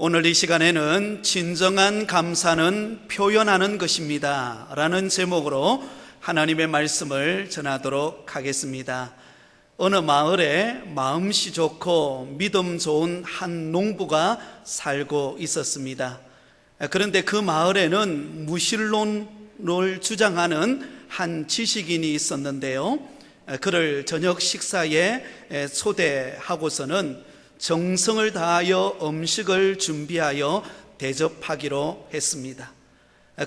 오늘 이 시간에는 진정한 감사는 표현하는 것입니다 라는 제목으로 하나님의 말씀을 전하도록 하겠습니다. 어느 마을에 마음씨 좋고 믿음 좋은 한 농부가 살고 있었습니다. 그런데 그 마을에는 무신론을 주장하는 한 지식인이 있었는데요, 그를 저녁 식사에 초대하고서는 정성을 다하여 음식을 준비하여 대접하기로 했습니다.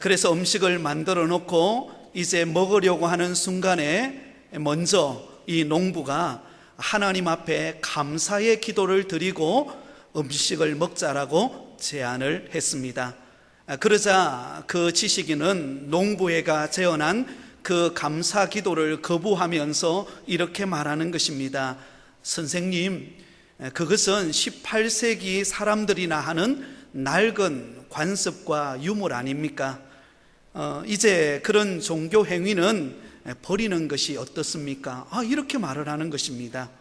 그래서 음식을 만들어 놓고 이제 먹으려고 하는 순간에 먼저 이 농부가 하나님 앞에 감사의 기도를 드리고 음식을 먹자라고 제안을 했습니다. 그러자 그 지식인은 농부애가 제언한 그 감사 기도를 거부하면서 이렇게 말하는 것입니다. 선생님, 그것은 18세기 사람들이나 하는 낡은 관습과 유물 아닙니까? 이제 그런 종교 행위는 버리는 것이 어떻습니까? 이렇게 말을 하는 것입니다.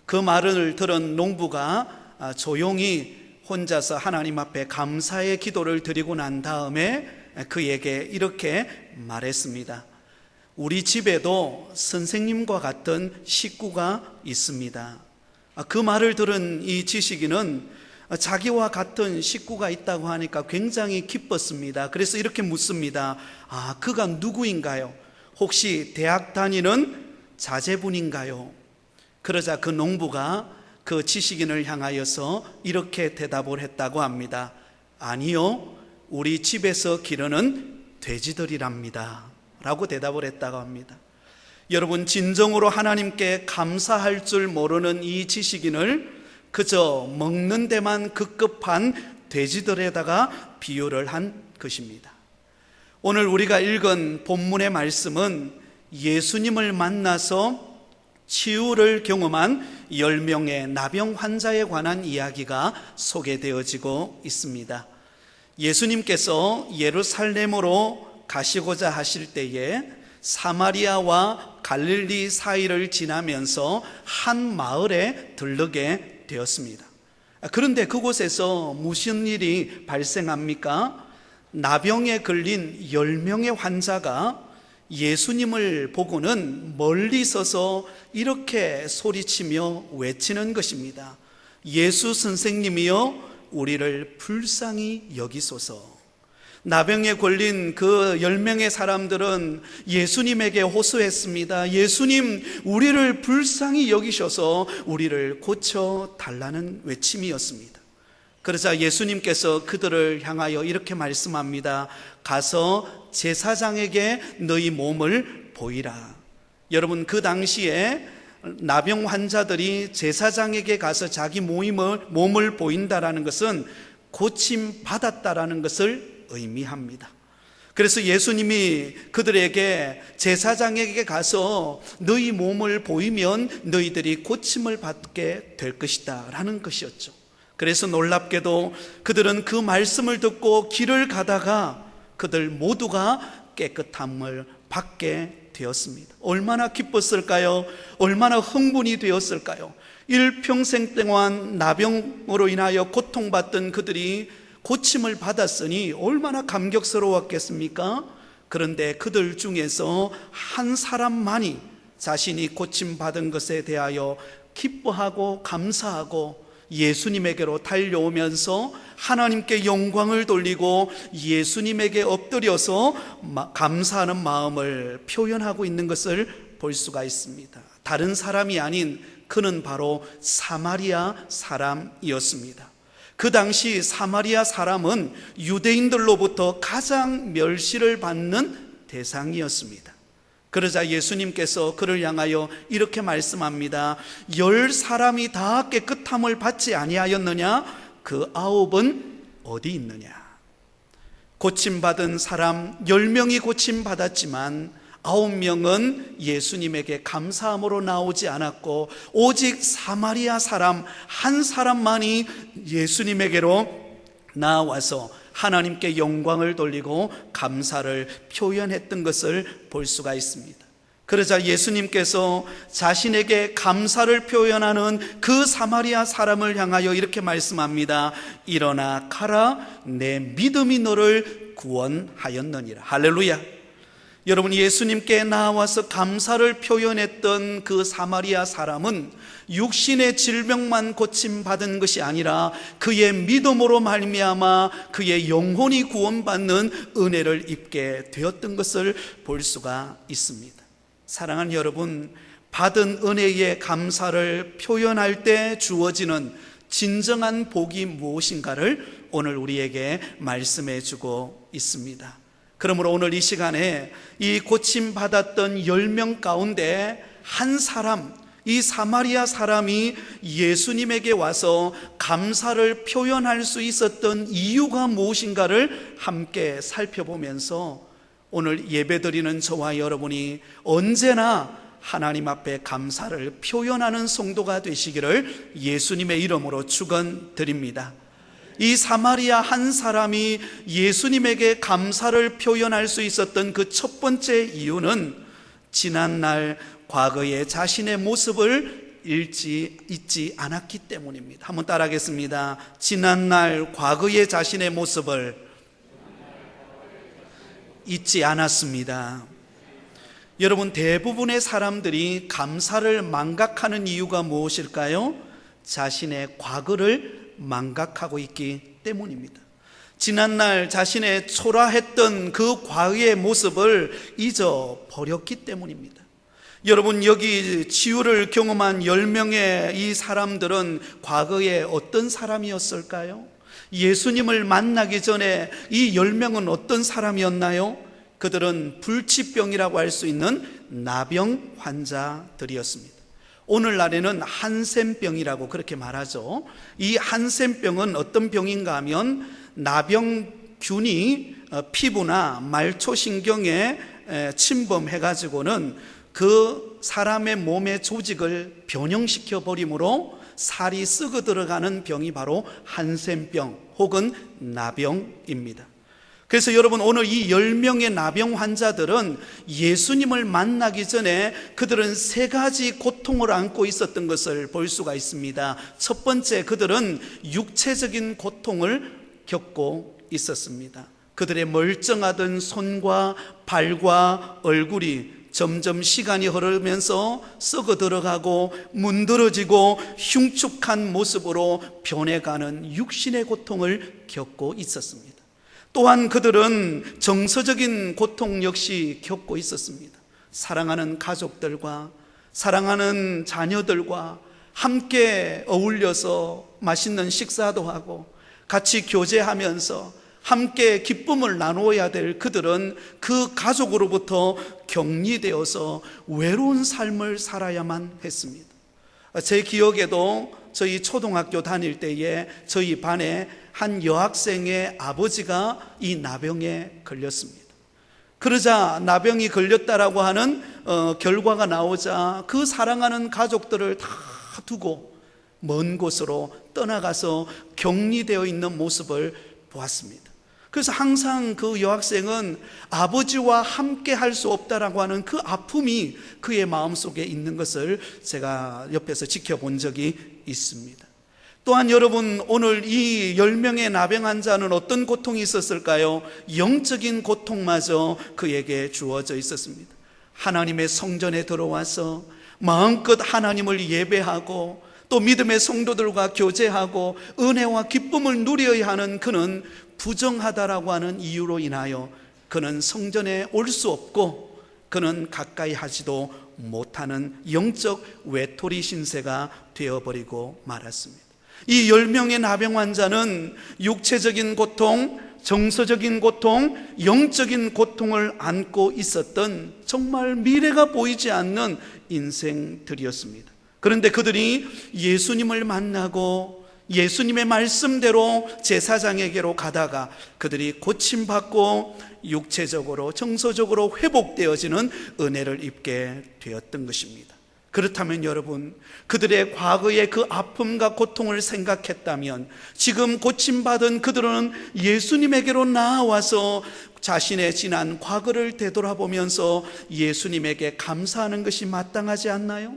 그 말을 들은 농부가 조용히 혼자서 하나님 앞에 감사의 기도를 드리고 난 다음에 그에게 이렇게 말했습니다. 우리 집에도 선생님과 같은 식구가 있습니다. 그 말을 들은 이 지식인은 자기와 같은 식구가 있다고 하니까 굉장히 기뻤습니다. 그래서 이렇게 묻습니다. 그가 누구인가요? 혹시 대학 다니는 자제분인가요? 그러자 그 농부가 그 지식인을 향하여서 이렇게 대답을 했다고 합니다. 아니요, 우리 집에서 기르는 돼지들이랍니다 라고 대답을 했다고 합니다. 여러분, 진정으로 하나님께 감사할 줄 모르는 이 지식인을 그저 먹는 데만 급급한 돼지들에다가 비유를 한 것입니다. 오늘 우리가 읽은 본문의 말씀은 예수님을 만나서 치유를 경험한 10명의 나병 환자에 관한 이야기가 소개되어지고 있습니다. 예수님께서 예루살렘으로 가시고자 하실 때에 사마리아와 갈릴리 사이를 지나면서 한 마을에 들르게 되었습니다. 그런데 그곳에서 무슨 일이 발생합니까? 나병에 걸린 10명의 환자가 예수님을 보고는 멀리 서서 이렇게 소리치며 외치는 것입니다. 예수 선생님이여, 우리를 불쌍히 여기소서. 나병에 걸린 그 10명의 사람들은 예수님에게 호소했습니다. 예수님, 우리를 불쌍히 여기셔서 우리를 고쳐달라는 외침이었습니다. 그러자 예수님께서 그들을 향하여 이렇게 말씀합니다. 가서 제사장에게 너희 몸을 보이라. 여러분, 그 당시에 나병 환자들이 제사장에게 가서 자기 몸을 보인다라는 것은 고침받았다라는 것을 의미합니다. 그래서 예수님이 그들에게 제사장에게 가서 너희 몸을 보이면 너희들이 고침을 받게 될 것이다 라는 것이었죠. 그래서 놀랍게도 그들은 그 말씀을 듣고 길을 가다가 그들 모두가 깨끗함을 받게 되었습니다. 얼마나 기뻤을까요? 얼마나 흥분이 되었을까요? 일평생 동안 나병으로 인하여 고통받던 그들이 고침을 받았으니 얼마나 감격스러웠겠습니까? 그런데 그들 중에서 한 사람만이 자신이 고침받은 것에 대하여 기뻐하고 감사하고 예수님에게로 달려오면서 하나님께 영광을 돌리고 예수님에게 엎드려서 감사하는 마음을 표현하고 있는 것을 볼 수가 있습니다. 다른 사람이 아닌 그는 바로 사마리아 사람이었습니다. 그 당시 사마리아 사람은 유대인들로부터 가장 멸시를 받는 대상이었습니다. 그러자 예수님께서 그를 향하여 이렇게 말씀합니다. 10사람이 다 깨끗함을 받지 아니하였느냐? 그 9은 어디 있느냐? 고침받은 사람 10명이 고침받았지만 9명은 예수님에게 감사함으로 나오지 않았고 오직 사마리아 사람 한 사람만이 예수님에게로 나와서 하나님께 영광을 돌리고 감사를 표현했던 것을 볼 수가 있습니다. 그러자 예수님께서 자신에게 감사를 표현하는 그 사마리아 사람을 향하여 이렇게 말씀합니다. 일어나 가라, 내 믿음이 너를 구원하였느니라. 할렐루야. 여러분, 예수님께 나와서 감사를 표현했던 그 사마리아 사람은 육신의 질병만 고침받은 것이 아니라 그의 믿음으로 말미암아 그의 영혼이 구원받는 은혜를 입게 되었던 것을 볼 수가 있습니다. 사랑하는 여러분, 받은 은혜에 감사를 표현할 때 주어지는 진정한 복이 무엇인가를 오늘 우리에게 말씀해 주고 있습니다. 그러므로 오늘 이 시간에 이 고침받았던 10명 가운데 한 사람, 이 사마리아 사람이 예수님에게 와서 감사를 표현할 수 있었던 이유가 무엇인가를 함께 살펴보면서 오늘 예배드리는 저와 여러분이 언제나 하나님 앞에 감사를 표현하는 성도가 되시기를 예수님의 이름으로 축원드립니다. 이 사마리아 한 사람이 예수님에게 감사를 표현할 수 있었던 그 첫 번째 이유는 지난날 과거의 자신의 모습을 잊지 않았기 때문입니다. 한번 따라하겠습니다. 지난날 과거의 자신의 모습을 잊지 않았습니다. 여러분, 대부분의 사람들이 감사를 망각하는 이유가 무엇일까요? 자신의 과거를 망각하고 있기 때문입니다. 지난날 자신의 초라했던 그 과거의 모습을 잊어버렸기 때문입니다. 여러분, 여기 치유를 경험한 10명의 이 사람들은 과거에 어떤 사람이었을까요? 예수님을 만나기 전에 이 10명은 어떤 사람이었나요? 그들은 불치병이라고 할 수 있는 나병 환자들이었습니다. 오늘날에는 한센병이라고 그렇게 말하죠. 이 한센병은 어떤 병인가 하면 나병균이 피부나 말초신경에 침범해가지고는 그 사람의 몸의 조직을 변형시켜 버림으로 살이 썩어 들어가는 병이 바로 한센병 혹은 나병입니다. 그래서 여러분, 오늘 이 10명의 나병 환자들은 예수님을 만나기 전에 그들은 세 가지 고통을 안고 있었던 것을 볼 수가 있습니다. 첫 번째, 그들은 육체적인 고통을 겪고 있었습니다. 그들의 멀쩡하던 손과 발과 얼굴이 점점 시간이 흐르면서 썩어 들어가고 문드러지고 흉측한 모습으로 변해가는 육신의 고통을 겪고 있었습니다. 또한 그들은 정서적인 고통 역시 겪고 있었습니다. 사랑하는 가족들과 사랑하는 자녀들과 함께 어울려서 맛있는 식사도 하고 같이 교제하면서 함께 기쁨을 나누어야 될 그들은 그 가족으로부터 격리되어서 외로운 삶을 살아야만 했습니다. 제 기억에도 저희 초등학교 다닐 때에 저희 반에 한 여학생의 아버지가 이 나병에 걸렸습니다. 그러자 나병이 걸렸다라고 하는 결과가 나오자 그 사랑하는 가족들을 다 두고 먼 곳으로 떠나가서 격리되어 있는 모습을 보았습니다. 그래서 항상 그 여학생은 아버지와 함께 할 수 없다라고 하는 그 아픔이 그의 마음속에 있는 것을 제가 옆에서 지켜본 적이 있습니다. 또한 여러분, 오늘 이 10명의 나병 환자는 어떤 고통이 있었을까요? 영적인 고통마저 그에게 주어져 있었습니다. 하나님의 성전에 들어와서 마음껏 하나님을 예배하고 또 믿음의 성도들과 교제하고 은혜와 기쁨을 누려야 하는 그는 부정하다라고 하는 이유로 인하여 그는 성전에 올 수 없고 그는 가까이 하지도 못하는 영적 외톨이 신세가 되어버리고 말았습니다. 이 10명의 나병 환자는 육체적인 고통, 정서적인 고통, 영적인 고통을 안고 있었던 정말 미래가 보이지 않는 인생들이었습니다. 그런데 그들이 예수님을 만나고 예수님의 말씀대로 제사장에게로 가다가 그들이 고침받고 육체적으로 정서적으로 회복되어지는 은혜를 입게 되었던 것입니다. 그렇다면 여러분, 그들의 과거의 그 아픔과 고통을 생각했다면 지금 고침받은 그들은 예수님에게로 나아와서 자신의 지난 과거를 되돌아보면서 예수님에게 감사하는 것이 마땅하지 않나요?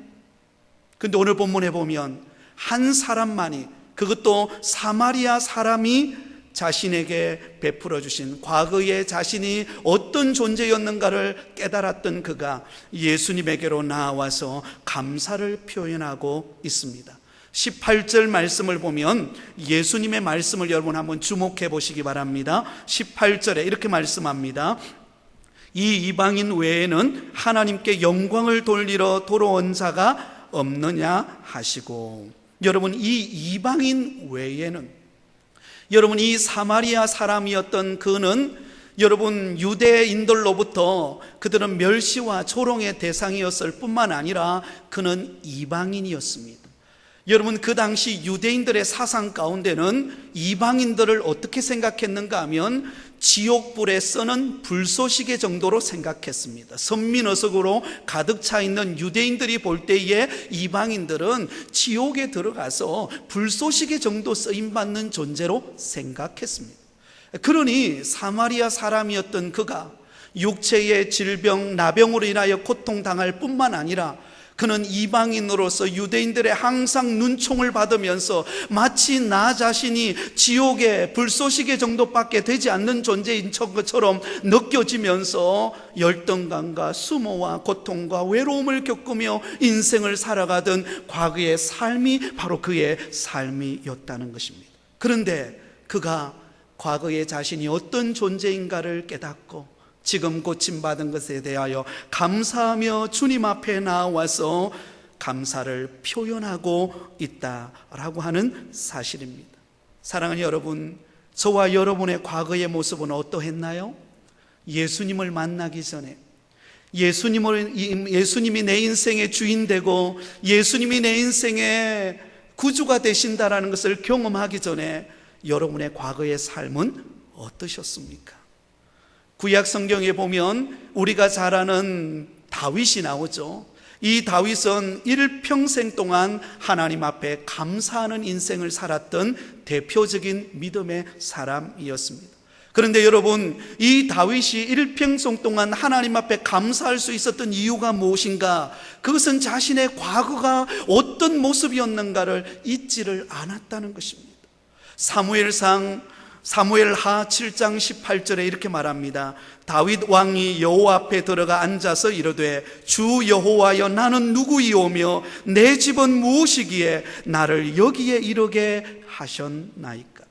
근데 오늘 본문에 보면 한 사람만이, 그것도 사마리아 사람이 자신에게 베풀어 주신 과거의 자신이 어떤 존재였는가를 깨달았던 그가 예수님에게로 나와서 감사를 표현하고 있습니다. 18절 말씀을 보면 예수님의 말씀을 여러분 한번 주목해 보시기 바랍니다. 18절에 이렇게 말씀합니다. 이 이방인 외에는 하나님께 영광을 돌리러 돌아온 자가 없느냐 하시고, 여러분, 이 이방인 외에는, 여러분, 이 사마리아 사람이었던 그는 여러분 유대인들로부터 그들은 멸시와 조롱의 대상이었을 뿐만 아니라 그는 이방인이었습니다. 여러분, 그 당시 유대인들의 사상 가운데는 이방인들을 어떻게 생각했는가 하면 지옥불에 써는 불쏘시개 정도로 생각했습니다. 선민의식으로 가득 차 있는 유대인들이 볼 때에 이방인들은 지옥에 들어가서 불쏘시개 정도 쓰임받는 존재로 생각했습니다. 그러니 사마리아 사람이었던 그가 육체의 질병, 나병으로 인하여 고통당할 뿐만 아니라 그는 이방인으로서 유대인들의 항상 눈총을 받으면서 마치 나 자신이 지옥의 불쏘시개 정도밖에 되지 않는 존재인 것처럼 느껴지면서 열등감과 수모와 고통과 외로움을 겪으며 인생을 살아가던 과거의 삶이 바로 그의 삶이었다는 것입니다. 그런데 그가 과거의 자신이 어떤 존재인가를 깨닫고 지금 고침받은 것에 대하여 감사하며 주님 앞에 나와서 감사를 표현하고 있다라고 하는 사실입니다. 사랑하는 여러분, 저와 여러분의 과거의 모습은 어떠했나요? 예수님을 만나기 전에, 예수님이 내 인생의 주인 되고 예수님이 내 인생의 구주가 되신다라는 것을 경험하기 전에 여러분의 과거의 삶은 어떠셨습니까? 구약 성경에 보면 우리가 잘 아는 다윗이 나오죠. 이 다윗은 일평생 동안 하나님 앞에 감사하는 인생을 살았던 대표적인 믿음의 사람이었습니다. 그런데 여러분, 이 다윗이 일평생 동안 하나님 앞에 감사할 수 있었던 이유가 무엇인가? 그것은 자신의 과거가 어떤 모습이었는가를 잊지를 않았다는 것입니다. 사무엘하 7장 18절에 이렇게 말합니다. 다윗 왕이 여호와 앞에 들어가 앉아서 이르되 주 여호와여, 나는 누구이오며 내 집은 무엇이기에 나를 여기에 이르게 하셨나이까?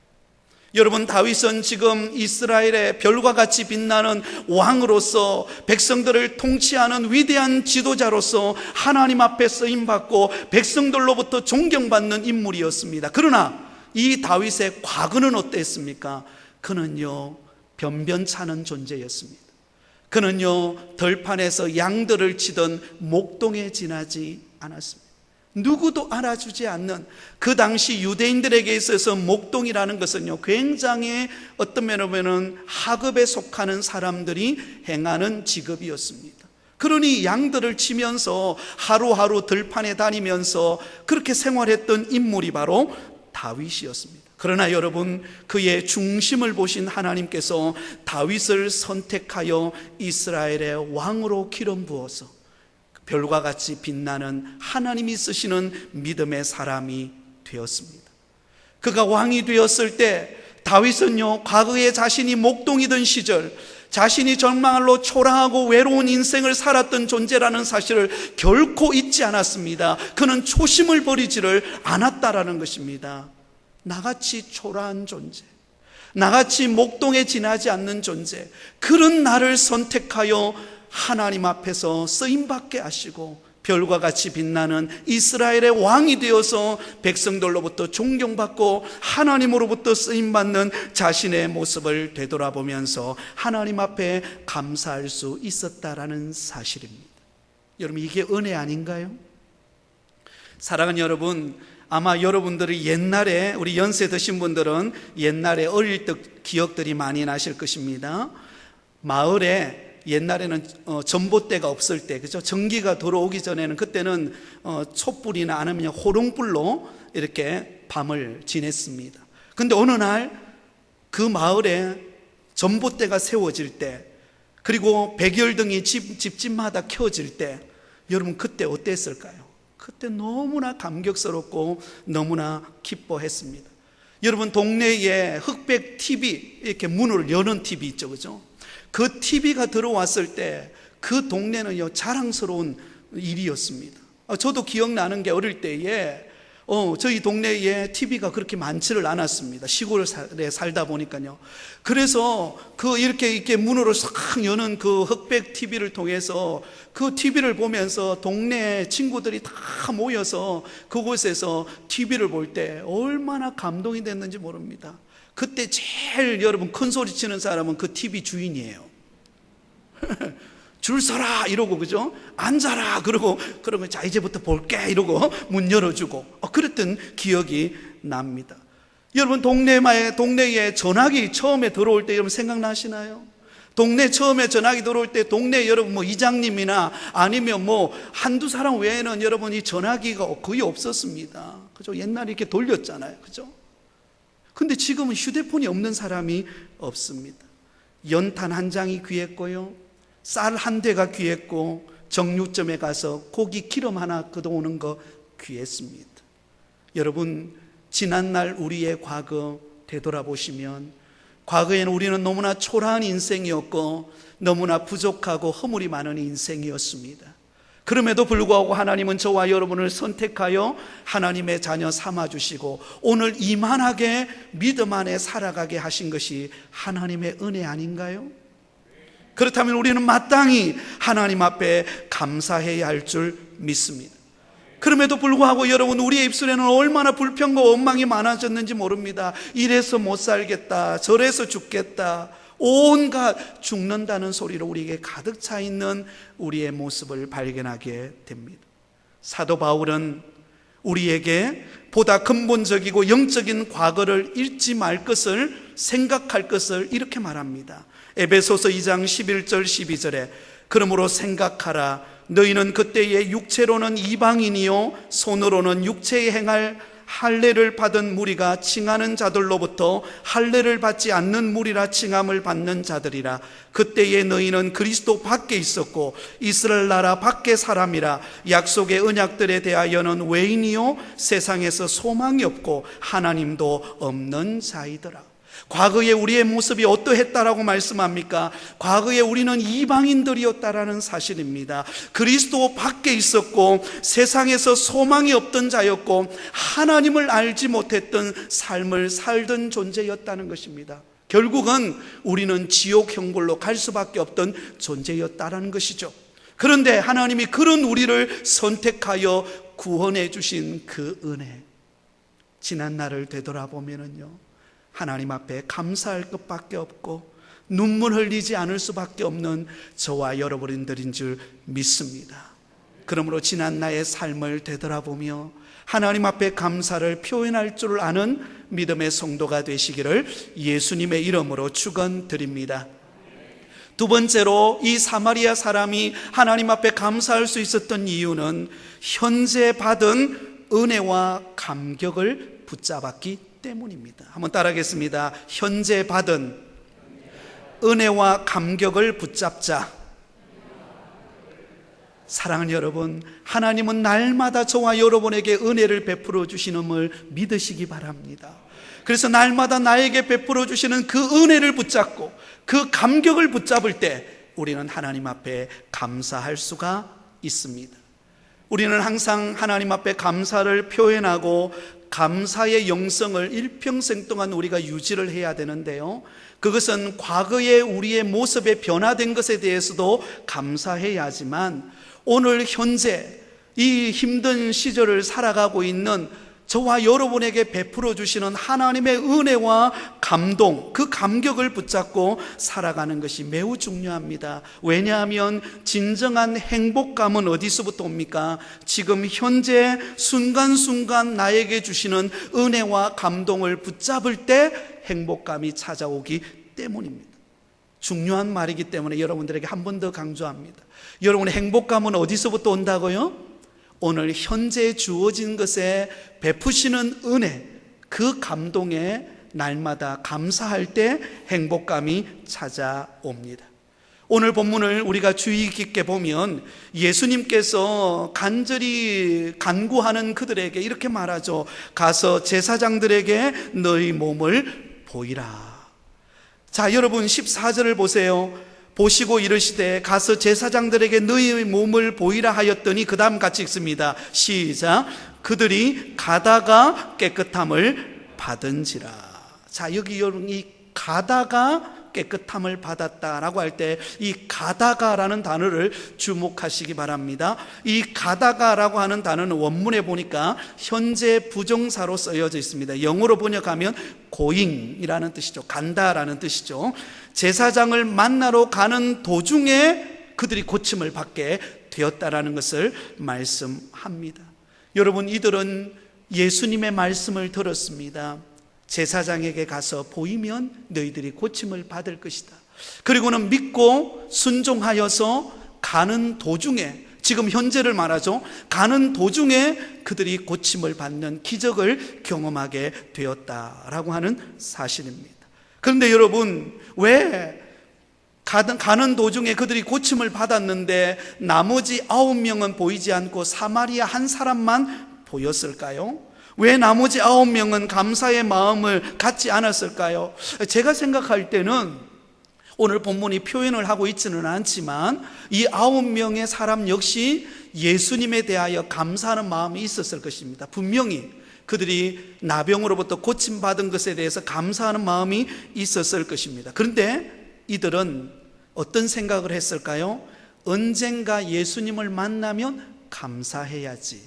여러분, 다윗은 지금 이스라엘의 별과 같이 빛나는 왕으로서 백성들을 통치하는 위대한 지도자로서 하나님 앞에 쓰임받고 백성들로부터 존경받는 인물이었습니다. 그러나 이 다윗의 과거는 어땠습니까? 그는요, 변변찮은 존재였습니다. 그는요, 들판에서 양들을 치던 목동에 지나지 않았습니다. 누구도 알아주지 않는, 그 당시 유대인들에게 있어서 목동이라는 것은요, 굉장히 어떤 면으로 보면 하급에 속하는 사람들이 행하는 직업이었습니다. 그러니 양들을 치면서 하루하루 들판에 다니면서 그렇게 생활했던 인물이 바로 다윗이었습니다. 그러나 여러분, 그의 중심을 보신 하나님께서 다윗을 선택하여 이스라엘의 왕으로 기름 부어서 별과 같이 빛나는 하나님이 쓰시는 믿음의 사람이 되었습니다. 그가 왕이 되었을 때 다윗은요, 과거에 자신이 목동이던 시절, 자신이 정말로 초라하고 외로운 인생을 살았던 존재라는 사실을 결코 잊지 않았습니다. 그는 초심을 버리지를 않았다라는 것입니다. 나같이 초라한 존재, 나같이 목동에 지나지 않는 존재, 그런 나를 선택하여 하나님 앞에서 쓰임받게 하시고 별과 같이 빛나는 이스라엘의 왕이 되어서 백성들로부터 존경받고 하나님으로부터 쓰임받는 자신의 모습을 되돌아보면서 하나님 앞에 감사할 수 있었다라는 사실입니다. 여러분, 이게 은혜 아닌가요? 사랑하는 여러분, 아마 여러분들이 옛날에, 우리 연세 드신 분들은 옛날에 어릴 때 기억들이 많이 나실 것입니다. 마을에 옛날에는 전봇대가 없을 때, 그죠? 전기가 들어오기 전에는 그때는 촛불이나 아니면 호롱불로 이렇게 밤을 지냈습니다. 근데 어느 날 그 마을에 전봇대가 세워질 때, 그리고 백열등이 집집마다 켜질 때, 여러분 그때 어땠을까요? 그때 너무나 감격스럽고 너무나 기뻐했습니다. 여러분 동네에 흑백 TV, 이렇게 문을 여는 TV 있죠, 그죠? 그 TV가 들어왔을 때 그 동네는요 자랑스러운 일이었습니다. 저도 기억나는 게 어릴 때에 저희 동네에 TV가 그렇게 많지를 않았습니다. 시골에 살다 보니까요. 그래서 이렇게 문으로 싹 여는 그 흑백 TV를 통해서 그 TV를 보면서 동네 친구들이 다 모여서 그곳에서 TV를 볼 때 얼마나 감동이 됐는지 모릅니다. 그때 제일 여러분 큰 소리 치는 사람은 그 TV 주인이에요. 줄 서라 이러고, 그죠? 앉아라 그러고 자 이제부터 볼게 이러고 문 열어주고 그랬던 기억이 납니다. 여러분 동네에 전화기 처음에 들어올 때 여러분 생각나시나요? 동네 처음에 전화기 들어올 때 동네 여러분 이장님이나 아니면 한두 사람 외에는 여러분 이 전화기가 거의 없었습니다. 그죠? 옛날에 이렇게 돌렸잖아요. 그죠? 근데 지금은 휴대폰이 없는 사람이 없습니다. 연탄 한 장이 귀했고요, 쌀 한 대가 귀했고, 정육점에 가서 고기 기름 하나 걷어오는 거 귀했습니다. 여러분 지난날 우리의 과거 되돌아보시면 과거에는 우리는 너무나 초라한 인생이었고 너무나 부족하고 허물이 많은 인생이었습니다. 그럼에도 불구하고 하나님은 저와 여러분을 선택하여 하나님의 자녀 삼아주시고 오늘 이만하게 믿음 안에 살아가게 하신 것이 하나님의 은혜 아닌가요? 그렇다면 우리는 마땅히 하나님 앞에 감사해야 할 줄 믿습니다. 그럼에도 불구하고 여러분 우리의 입술에는 얼마나 불평과 원망이 많아졌는지 모릅니다. 이래서 못 살겠다, 저래서 죽겠다, 온갖 죽는다는 소리로 우리에게 가득 차 있는 우리의 모습을 발견하게 됩니다. 사도 바울은 우리에게 보다 근본적이고 영적인 과거를 잊지 말 것을, 생각할 것을 이렇게 말합니다. 에베소서 2장 11절 12절에 그러므로 생각하라. 너희는 그때에 육체로는 이방인이요 손으로는 육체에 행할 할례를 받은 무리가 칭하는 자들로부터 할례를 받지 않는 무리라 칭함을 받는 자들이라. 그때에 너희는 그리스도 밖에 있었고 이스라엘 나라 밖의 사람이라. 약속의 언약들에 대하여는 외인이요 세상에서 소망이 없고 하나님도 없는 자이더라. 과거에 우리의 모습이 어떠했다라고 말씀합니까? 과거에 우리는 이방인들이었다라는 사실입니다. 그리스도 밖에 있었고 세상에서 소망이 없던 자였고 하나님을 알지 못했던 삶을 살던 존재였다는 것입니다. 결국은 우리는 지옥 형벌로 갈 수밖에 없던 존재였다라는 것이죠. 그런데 하나님이 그런 우리를 선택하여 구원해 주신 그 은혜, 지난 날을 되돌아보면은요 하나님 앞에 감사할 것밖에 없고 눈물 흘리지 않을 수밖에 없는 저와 여러분들인 줄 믿습니다. 그러므로 지난 나의 삶을 되돌아보며 하나님 앞에 감사를 표현할 줄 아는 믿음의 성도가 되시기를 예수님의 이름으로 축원드립니다. 두 번째로 이 사마리아 사람이 하나님 앞에 감사할 수 있었던 이유는 현재 받은 은혜와 감격을 붙잡았기 때문입니다. 한번 따라하겠습니다. 현재 받은 은혜와 감격을 붙잡자. 사랑하는 여러분, 하나님은 날마다 저와 여러분에게 은혜를 베풀어 주시는을 믿으시기 바랍니다. 그래서 날마다 나에게 베풀어 주시는 그 은혜를 붙잡고 그 감격을 붙잡을 때 우리는 하나님 앞에 감사할 수가 있습니다. 우리는 항상 하나님 앞에 감사를 표현하고 감사의 영성을 일평생 동안 우리가 유지를 해야 되는데요, 그것은 과거의 우리의 모습에 변화된 것에 대해서도 감사해야 하지만 오늘 현재 이 힘든 시절을 살아가고 있는 저와 여러분에게 베풀어 주시는 하나님의 은혜와 감동, 그 감격을 붙잡고 살아가는 것이 매우 중요합니다. 왜냐하면 진정한 행복감은 어디서부터 옵니까? 지금 현재 순간순간 나에게 주시는 은혜와 감동을 붙잡을 때 행복감이 찾아오기 때문입니다. 중요한 말이기 때문에 여러분들에게 한 번 더 강조합니다. 여러분의 행복감은 어디서부터 온다고요? 오늘 현재 주어진 것에 베푸시는 은혜, 그 감동에 날마다 감사할 때 행복감이 찾아옵니다. 오늘 본문을 우리가 주의 깊게 보면 예수님께서 간절히 간구하는 그들에게 이렇게 말하죠. 가서 제사장들에게 너희 몸을 보이라. 자, 여러분 14절을 보세요. 보시고 이르시되 가서 제사장들에게 너희의 몸을 보이라 하였더니 그 다음 같이 읽습니다. 시작. 그들이 가다가 깨끗함을 받은지라. 자, 여기 여러분 이 가다가 깨끗함을 받았다라고 할 때 이 가다가라는 단어를 주목하시기 바랍니다. 이 가다가라고 하는 단어는 원문에 보니까 현재 부정사로 쓰여져 있습니다. 영어로 번역하면 going이라는 뜻이죠. 간다라는 뜻이죠. 제사장을 만나러 가는 도중에 그들이 고침을 받게 되었다라는 것을 말씀합니다. 여러분, 이들은 예수님의 말씀을 들었습니다. 제사장에게 가서 보이면 너희들이 고침을 받을 것이다. 그리고는 믿고 순종하여서 가는 도중에, 지금 현재를 말하죠. 가는 도중에 그들이 고침을 받는 기적을 경험하게 되었다라고 하는 사실입니다. 그런데 여러분, 왜 가는 도중에 그들이 고침을 받았는데 나머지 9명은 보이지 않고 사마리아 한 사람만 보였을까요? 왜 나머지 9명은 감사의 마음을 갖지 않았을까요? 제가 생각할 때는 오늘 본문이 표현을 하고 있지는 않지만 이 9명의 사람 역시 예수님에 대하여 감사하는 마음이 있었을 것입니다. 분명히 그들이 나병으로부터 고침받은 것에 대해서 감사하는 마음이 있었을 것입니다. 그런데 이들은 어떤 생각을 했을까요? 언젠가 예수님을 만나면 감사해야지,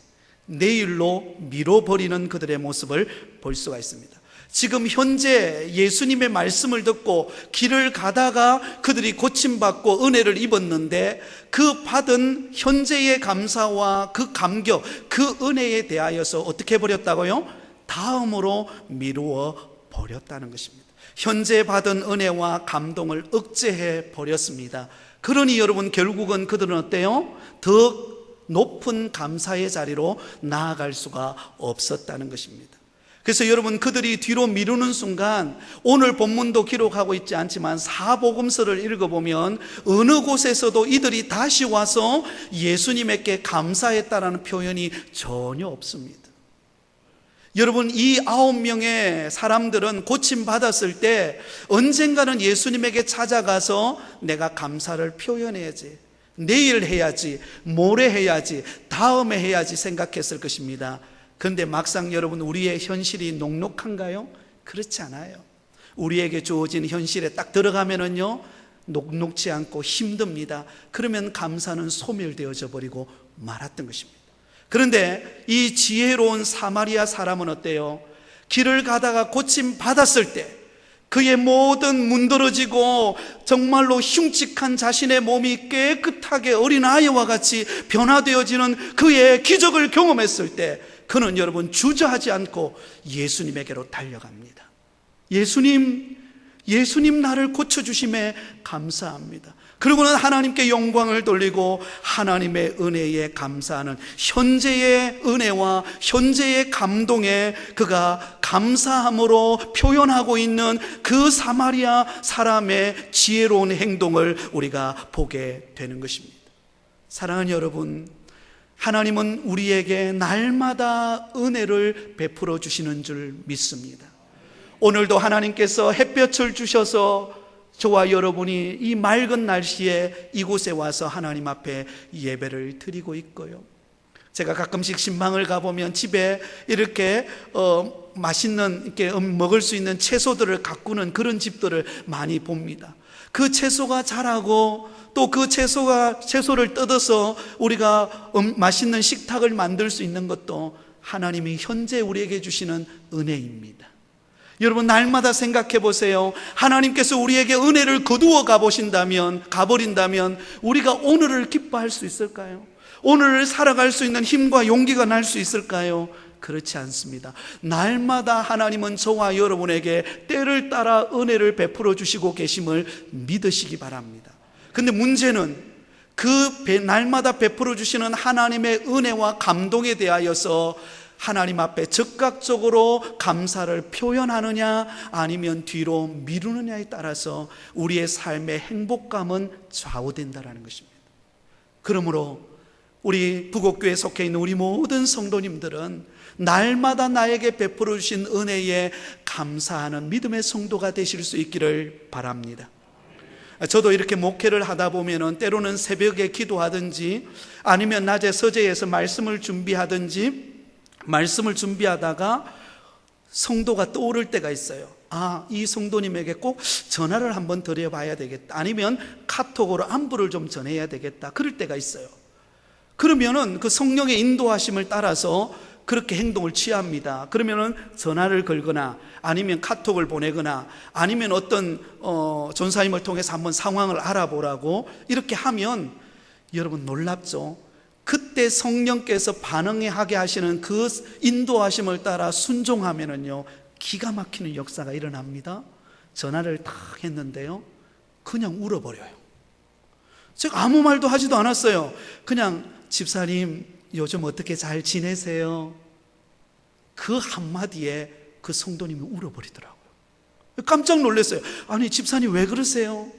내일로 미뤄버리는 그들의 모습을 볼 수가 있습니다. 지금 현재 예수님의 말씀을 듣고 길을 가다가 그들이 고침받고 은혜를 입었는데 그 받은 현재의 감사와 그 감격, 그 은혜에 대하여서 어떻게 해버렸다고요? 다음으로 미루어 버렸다는 것입니다. 현재 받은 은혜와 감동을 억제해 버렸습니다. 그러니 여러분, 결국은 그들은 어때요? 더 높은 감사의 자리로 나아갈 수가 없었다는 것입니다. 그래서 여러분, 그들이 뒤로 미루는 순간 오늘 본문도 기록하고 있지 않지만 사복음서를 읽어보면 어느 곳에서도 이들이 다시 와서 예수님에게 감사했다라는 표현이 전혀 없습니다. 여러분, 이 9명의 사람들은 고침받았을 때 언젠가는 예수님에게 찾아가서 내가 감사를 표현해야지, 내일 해야지, 모레 해야지, 다음에 해야지 생각했을 것입니다. 그런데 막상 여러분, 우리의 현실이 녹록한가요? 그렇지 않아요. 우리에게 주어진 현실에 딱 들어가면은요, 녹록지 않고 힘듭니다. 그러면 감사는 소멸되어져 버리고 말았던 것입니다. 그런데 이 지혜로운 사마리아 사람은 어때요? 길을 가다가 고침 받았을 때 그의 모든 문드러지고 정말로 흉측한 자신의 몸이 깨끗하게 어린아이와 같이 변화되어지는 그의 기적을 경험했을 때 그는 여러분 주저하지 않고 예수님에게로 달려갑니다. 예수님 나를 고쳐주심에 감사합니다. 그리고는 하나님께 영광을 돌리고 하나님의 은혜에 감사하는 현재의 은혜와 현재의 감동에 그가 감사함으로 표현하고 있는 그 사마리아 사람의 지혜로운 행동을 우리가 보게 되는 것입니다. 사랑하는 여러분, 하나님은 우리에게 날마다 은혜를 베풀어 주시는 줄 믿습니다. 오늘도 하나님께서 햇볕을 주셔서 저와 여러분이 이 맑은 날씨에 이곳에 와서 하나님 앞에 예배를 드리고 있고요. 제가 가끔씩 신방을 가보면 집에 이렇게 맛있는 이렇게 먹을 수 있는 채소들을 가꾸는 그런 집들을 많이 봅니다. 그 채소가 자라고 또 그 채소를 뜯어서 우리가 맛있는 식탁을 만들 수 있는 것도 하나님이 현재 우리에게 주시는 은혜입니다. 여러분, 날마다 생각해 보세요. 하나님께서 우리에게 은혜를 거두어 가버린다면 우리가 오늘을 기뻐할 수 있을까요? 오늘을 살아갈 수 있는 힘과 용기가 날 수 있을까요? 그렇지 않습니다. 날마다 하나님은 저와 여러분에게 때를 따라 은혜를 베풀어 주시고 계심을 믿으시기 바랍니다. 근데 문제는 그 날마다 베풀어 주시는 하나님의 은혜와 감동에 대하여서 하나님 앞에 즉각적으로 감사를 표현하느냐 아니면 뒤로 미루느냐에 따라서 우리의 삶의 행복감은 좌우된다는 것입니다. 그러므로 우리 부곡교회에 속해 있는 우리 모든 성도님들은 날마다 나에게 베풀어 주신 은혜에 감사하는 믿음의 성도가 되실 수 있기를 바랍니다. 저도 이렇게 목회를 하다 보면은 때로는 새벽에 기도하든지 아니면 낮에 서재에서 말씀을 준비하다가 성도가 떠오를 때가 있어요. 이 성도님에게 꼭 전화를 한번 드려봐야 되겠다. 아니면 카톡으로 안부를 좀 전해야 되겠다. 그럴 때가 있어요. 그러면은 그 성령의 인도하심을 따라서 그렇게 행동을 취합니다. 그러면은 전화를 걸거나 아니면 카톡을 보내거나 아니면 어떤 전사님을 통해서 한번 상황을 알아보라고 이렇게 하면 여러분 놀랍죠? 그때 성령께서 반응하게 하시는 그 인도하심을 따라 순종하면은요 기가 막히는 역사가 일어납니다. 전화를 딱 했는데요 그냥 울어버려요. 제가 아무 말도 하지도 않았어요. 그냥 집사님 요즘 어떻게 잘 지내세요? 그 한마디에 그 성도님이 울어버리더라고요. 깜짝 놀랐어요. 아니 집사님 왜 그러세요?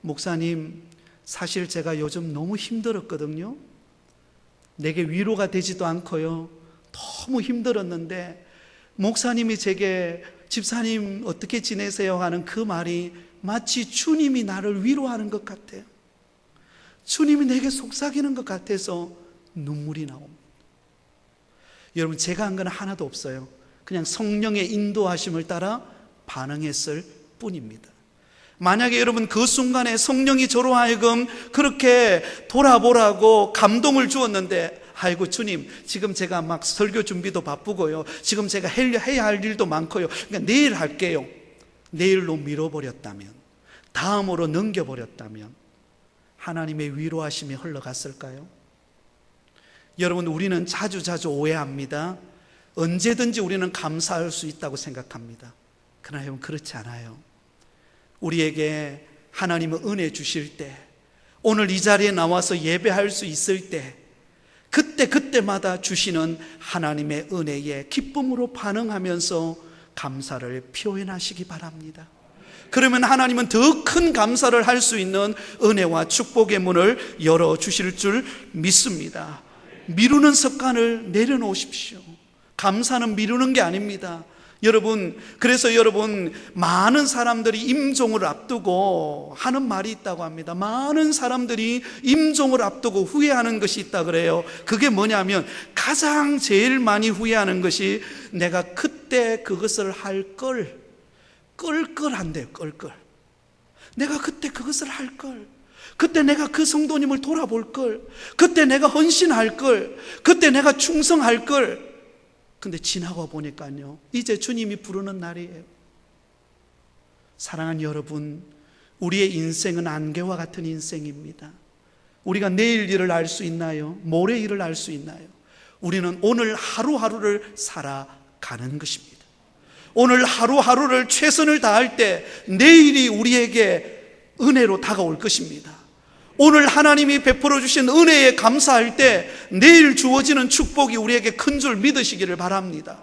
목사님 사실 제가 요즘 너무 힘들었거든요. 내게 위로가 되지도 않고요 너무 힘들었는데 목사님이 제게 집사님 어떻게 지내세요? 하는 그 말이 마치 주님이 나를 위로하는 것 같아요. 주님이 내게 속삭이는 것 같아서 눈물이 나옵니다. 여러분 제가 한 건 하나도 없어요. 그냥 성령의 인도하심을 따라 반응했을 뿐입니다. 만약에 여러분 그 순간에 성령이 저로 하여금 그렇게 돌아보라고 감동을 주었는데 아이고 주님 지금 제가 막 설교 준비도 바쁘고요 지금 제가 해야 할 일도 많고요 그러니까 내일 할게요, 내일로 미뤄버렸다면, 다음으로 넘겨버렸다면 하나님의 위로하심이 흘러갔을까요? 여러분 우리는 자주 오해합니다. 언제든지 우리는 감사할 수 있다고 생각합니다. 그러나 여러분 그렇지 않아요. 우리에게 하나님은 은혜 주실 때, 오늘 이 자리에 나와서 예배할 수 있을 때 그때마다 주시는 하나님의 은혜에 기쁨으로 반응하면서 감사를 표현하시기 바랍니다. 그러면 하나님은 더 큰 감사를 할 수 있는 은혜와 축복의 문을 열어주실 줄 믿습니다. 미루는 습관을 내려놓으십시오. 감사는 미루는 게 아닙니다. 여러분, 그래서 여러분 많은 사람들이 임종을 앞두고 하는 말이 있다고 합니다. 많은 사람들이 임종을 앞두고 후회하는 것이 있다 그래요. 그게 뭐냐면 가장 제일 많이 후회하는 것이 내가 그때 그것을 할 걸, 껄껄한데요. 껄껄. 내가 그때 그것을 할 걸, 그때 내가 그 성도님을 돌아볼 걸, 그때 내가 헌신할 걸, 그때 내가 충성할 걸. 근데 지나고 보니까요 이제 주님이 부르는 날이에요. 사랑하는 여러분, 우리의 인생은 안개와 같은 인생입니다. 우리가 내일 일을 알 수 있나요? 모레 일을 알 수 있나요? 우리는 오늘 하루하루를 살아가는 것입니다. 오늘 하루하루를 최선을 다할 때 내일이 우리에게 은혜로 다가올 것입니다. 오늘 하나님이 베풀어 주신 은혜에 감사할 때 내일 주어지는 축복이 우리에게 큰 줄 믿으시기를 바랍니다.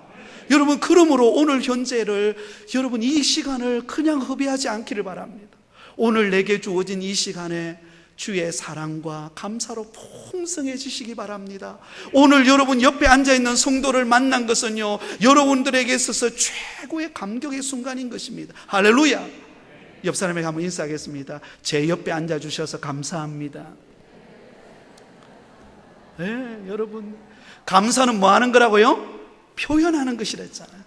여러분, 그러므로 오늘 현재를, 여러분 이 시간을 그냥 허비하지 않기를 바랍니다. 오늘 내게 주어진 이 시간에 주의 사랑과 감사로 풍성해지시기 바랍니다. 오늘 여러분 옆에 앉아있는 성도를 만난 것은요 여러분들에게 있어서 최고의 감격의 순간인 것입니다. 할렐루야. 옆 사람에게 한번 인사하겠습니다. 제 옆에 앉아주셔서 감사합니다. 네, 여러분 감사는 뭐 하는 거라고요? 표현하는 것이랬잖아요.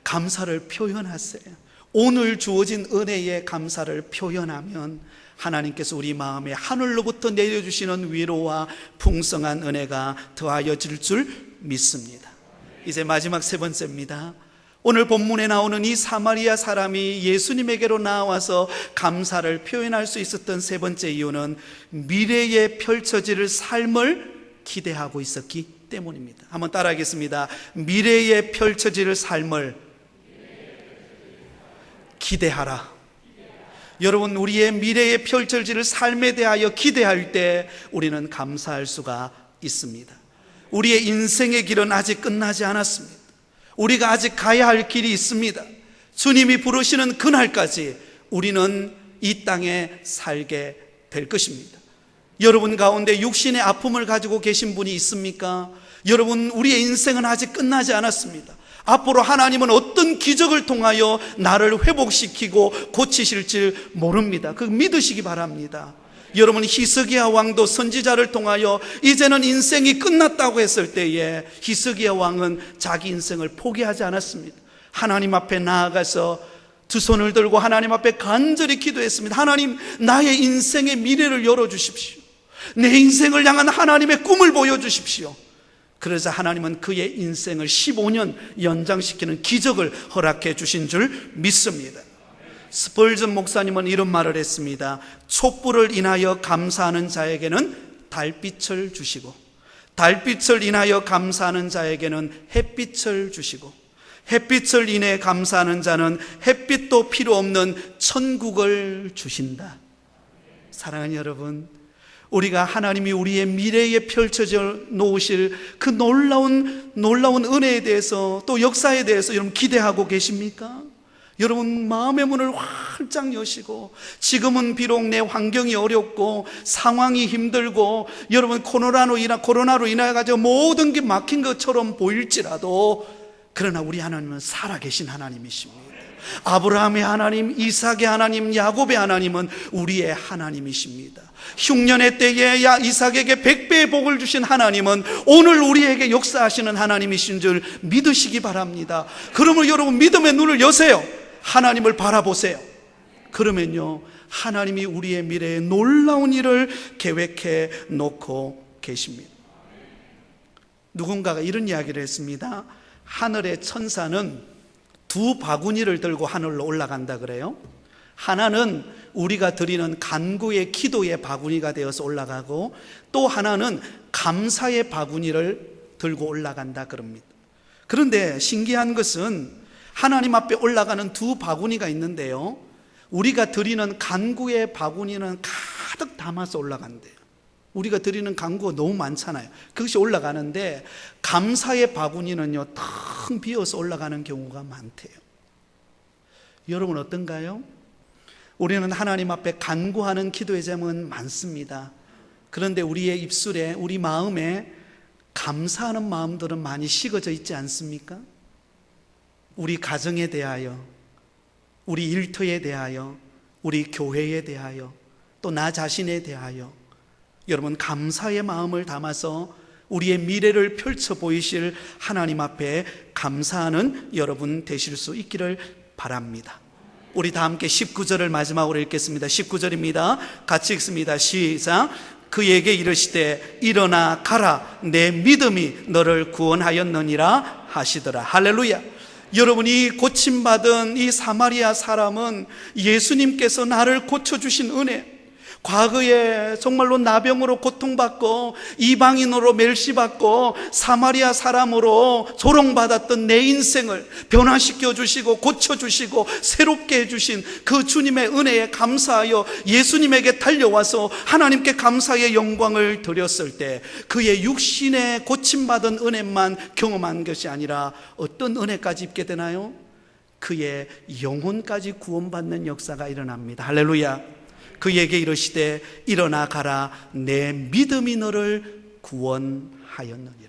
감사를 표현하세요. 오늘 주어진 은혜에 감사를 표현하면 하나님께서 우리 마음에 하늘로부터 내려주시는 위로와 풍성한 은혜가 더하여질 줄 믿습니다. 이제 마지막 세 번째입니다. 오늘 본문에 나오는 이 사마리아 사람이 예수님에게로 나와서 감사를 표현할 수 있었던 세 번째 이유는 미래에 펼쳐질 삶을 기대하고 있었기 때문입니다. 한번 따라하겠습니다. 미래에 펼쳐질 삶을 기대하라. 여러분, 우리의 미래에 펼쳐질 삶에 대하여 기대할 때 우리는 감사할 수가 있습니다. 우리의 인생의 길은 아직 끝나지 않았습니다. 우리가 아직 가야 할 길이 있습니다. 주님이 부르시는 그날까지 우리는 이 땅에 살게 될 것입니다. 여러분 가운데 육신의 아픔을 가지고 계신 분이 있습니까? 여러분, 우리의 인생은 아직 끝나지 않았습니다. 앞으로 하나님은 어떤 기적을 통하여 나를 회복시키고 고치실지 모릅니다. 그거 믿으시기 바랍니다. 여러분, 히스기야 왕도 선지자를 통하여 이제는 인생이 끝났다고 했을 때에 히스기야 왕은 자기 인생을 포기하지 않았습니다. 하나님 앞에 나아가서 두 손을 들고 하나님 앞에 간절히 기도했습니다. 하나님, 나의 인생의 미래를 열어주십시오. 내 인생을 향한 하나님의 꿈을 보여주십시오. 그래서 하나님은 그의 인생을 15년 연장시키는 기적을 허락해 주신 줄 믿습니다. 스펄전 목사님은 이런 말을 했습니다. 촛불을 인하여 감사하는 자에게는 달빛을 주시고, 달빛을 인하여 감사하는 자에게는 햇빛을 주시고, 햇빛을 인해 감사하는 자는 햇빛도 필요 없는 천국을 주신다. 사랑하는 여러분, 우리가 하나님이 우리의 미래에 펼쳐져 놓으실 그 놀라운 은혜에 대해서, 또 역사에 대해서 여러분 기대하고 계십니까? 여러분, 마음의 문을 활짝 여시고, 지금은 비록 내 환경이 어렵고 상황이 힘들고 여러분 코로나로 인해 가지고 모든 게 막힌 것처럼 보일지라도, 그러나 우리 하나님은 살아계신 하나님이십니다. 아브라함의 하나님, 이삭의 하나님, 야곱의 하나님은 우리의 하나님이십니다. 흉년의 때에 이삭에게 100배의 복을 주신 하나님은 오늘 우리에게 역사하시는 하나님이신 줄 믿으시기 바랍니다. 그러면 여러분, 믿음의 눈을 여세요. 하나님을 바라보세요. 그러면요, 하나님이 우리의 미래에 놀라운 일을 계획해 놓고 계십니다. 누군가가 이런 이야기를 했습니다. 하늘의 천사는 두 바구니를 들고 하늘로 올라간다 그래요. 하나는 우리가 드리는 간구의 기도의 바구니가 되어서 올라가고, 또 하나는 감사의 바구니를 들고 올라간다 그럽니다. 그런데 신기한 것은 하나님 앞에 올라가는 두 바구니가 있는데요, 우리가 드리는 간구의 바구니는 가득 담아서 올라간대요. 우리가 드리는 간구가 너무 많잖아요. 그것이 올라가는데 감사의 바구니는요, 텅 비어서 올라가는 경우가 많대요. 여러분 어떤가요? 우리는 하나님 앞에 간구하는 기도의 제목은 많습니다. 그런데 우리의 입술에, 우리 마음에 감사하는 마음들은 많이 식어져 있지 않습니까? 우리 가정에 대하여, 우리 일터에 대하여, 우리 교회에 대하여, 또 나 자신에 대하여 여러분 감사의 마음을 담아서 우리의 미래를 펼쳐 보이실 하나님 앞에 감사하는 여러분 되실 수 있기를 바랍니다. 우리 다 함께 19절을 마지막으로 읽겠습니다. 19절입니다. 같이 읽습니다. 시작. 그에게 이르시되 일어나 가라, 내 믿음이 너를 구원하였느니라 하시더라. 할렐루야. 여러분이 고침받은 이 사마리아 사람은 예수님께서 나를 고쳐주신 은혜, 과거에 정말로 나병으로 고통받고 이방인으로 멸시받고 사마리아 사람으로 조롱받았던 내 인생을 변화시켜 주시고 고쳐주시고 새롭게 해주신 그 주님의 은혜에 감사하여 예수님에게 달려와서 하나님께 감사의 영광을 드렸을 때, 그의 육신에 고침받은 은혜만 경험한 것이 아니라 어떤 은혜까지 입게 되나요? 그의 영혼까지 구원받는 역사가 일어납니다. 할렐루야. 그에게 이르시되 일어나 가라, 내 믿음이 너를 구원하였느니라.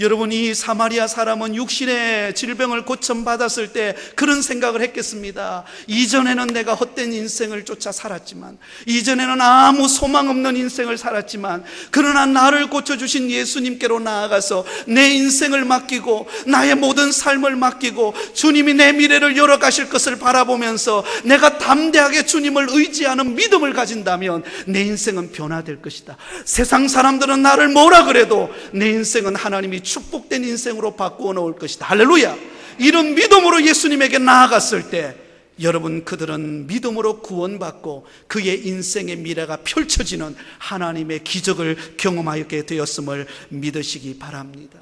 여러분, 이 사마리아 사람은 육신의 질병을 고침받았을 때 그런 생각을 했겠습니다. 이전에는 내가 헛된 인생을 쫓아 살았지만, 이전에는 아무 소망 없는 인생을 살았지만, 그러나 나를 고쳐주신 예수님께로 나아가서 내 인생을 맡기고 나의 모든 삶을 맡기고 주님이 내 미래를 열어가실 것을 바라보면서 내가 담대하게 주님을 의지하는 믿음을 가진다면 내 인생은 변화될 것이다. 세상 사람들은 나를 뭐라 그래도 내 인생은 하나님이 축복된 인생으로 바꾸어 놓을 것이다. 할렐루야. 이런 믿음으로 예수님에게 나아갔을 때 여러분, 그들은 믿음으로 구원받고 그의 인생의 미래가 펼쳐지는 하나님의 기적을 경험하게 되었음을 믿으시기 바랍니다.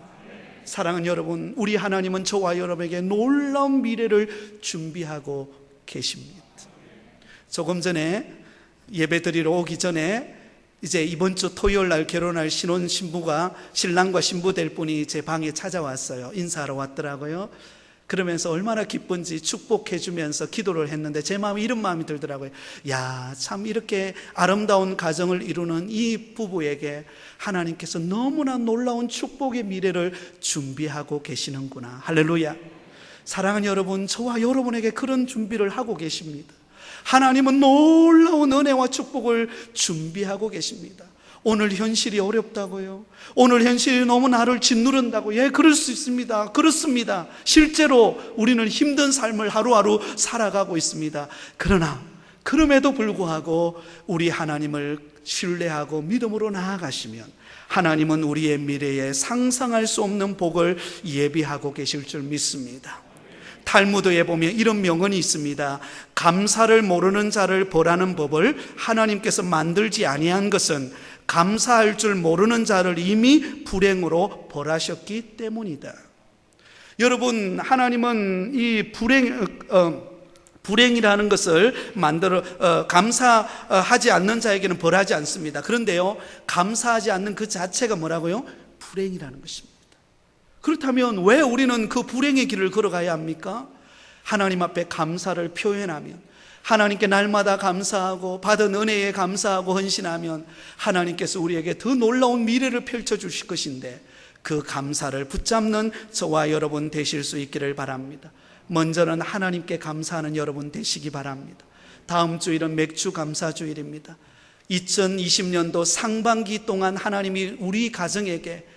사랑하는 여러분, 우리 하나님은 저와 여러분에게 놀라운 미래를 준비하고 계십니다. 조금 전에 예배 드리러 오기 전에 이제 이번 주 토요일 날 결혼할 신혼신부가, 신랑과 신부 될 분이 제 방에 찾아왔어요. 인사하러 왔더라고요. 그러면서 얼마나 기쁜지 축복해 주면서 기도를 했는데 제 마음에 이런 마음이 들더라고요. 야, 참 이렇게 아름다운 가정을 이루는 이 부부에게 하나님께서 너무나 놀라운 축복의 미래를 준비하고 계시는구나. 할렐루야. 사랑하는 여러분, 저와 여러분에게 그런 준비를 하고 계십니다. 하나님은 놀라운 은혜와 축복을 준비하고 계십니다. 오늘 현실이 어렵다고요? 오늘 현실이 너무 나를 짓누른다고? 예, 그럴 수 있습니다. 그렇습니다. 실제로 우리는 힘든 삶을 하루하루 살아가고 있습니다. 그러나 그럼에도 불구하고 우리 하나님을 신뢰하고 믿음으로 나아가시면 하나님은 우리의 미래에 상상할 수 없는 복을 예비하고 계실 줄 믿습니다. 탈무드에 보면 이런 명언이 있습니다. 감사를 모르는 자를 벌하는 법을 하나님께서 만들지 아니한 것은 감사할 줄 모르는 자를 이미 불행으로 벌하셨기 때문이다. 여러분, 하나님은 이 불행이라는 것을 감사하지 않는 자에게는 벌하지 않습니다. 그런데요, 감사하지 않는 그 자체가 뭐라고요? 불행이라는 것입니다. 그렇다면 왜 우리는 그 불행의 길을 걸어가야 합니까? 하나님 앞에 감사를 표현하면, 하나님께 날마다 감사하고 받은 은혜에 감사하고 헌신하면 하나님께서 우리에게 더 놀라운 미래를 펼쳐주실 것인데, 그 감사를 붙잡는 저와 여러분 되실 수 있기를 바랍니다. 먼저는 하나님께 감사하는 여러분 되시기 바랍니다. 다음 주일은 맥주 감사주일입니다. 2020년도 상반기 동안 하나님이 우리 가정에게,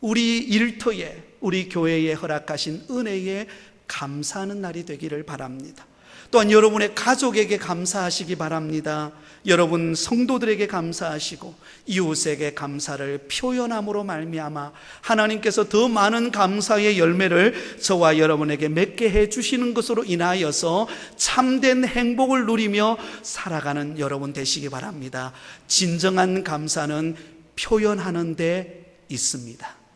우리 일터에, 우리 교회에 허락하신 은혜에 감사하는 날이 되기를 바랍니다. 또한 여러분의 가족에게 감사하시기 바랍니다. 여러분 성도들에게 감사하시고 이웃에게 감사를 표현함으로 말미암아 하나님께서 더 많은 감사의 열매를 저와 여러분에게 맺게 해주시는 것으로 인하여서 참된 행복을 누리며 살아가는 여러분 되시기 바랍니다. 진정한 감사는 표현하는 데 있습니다.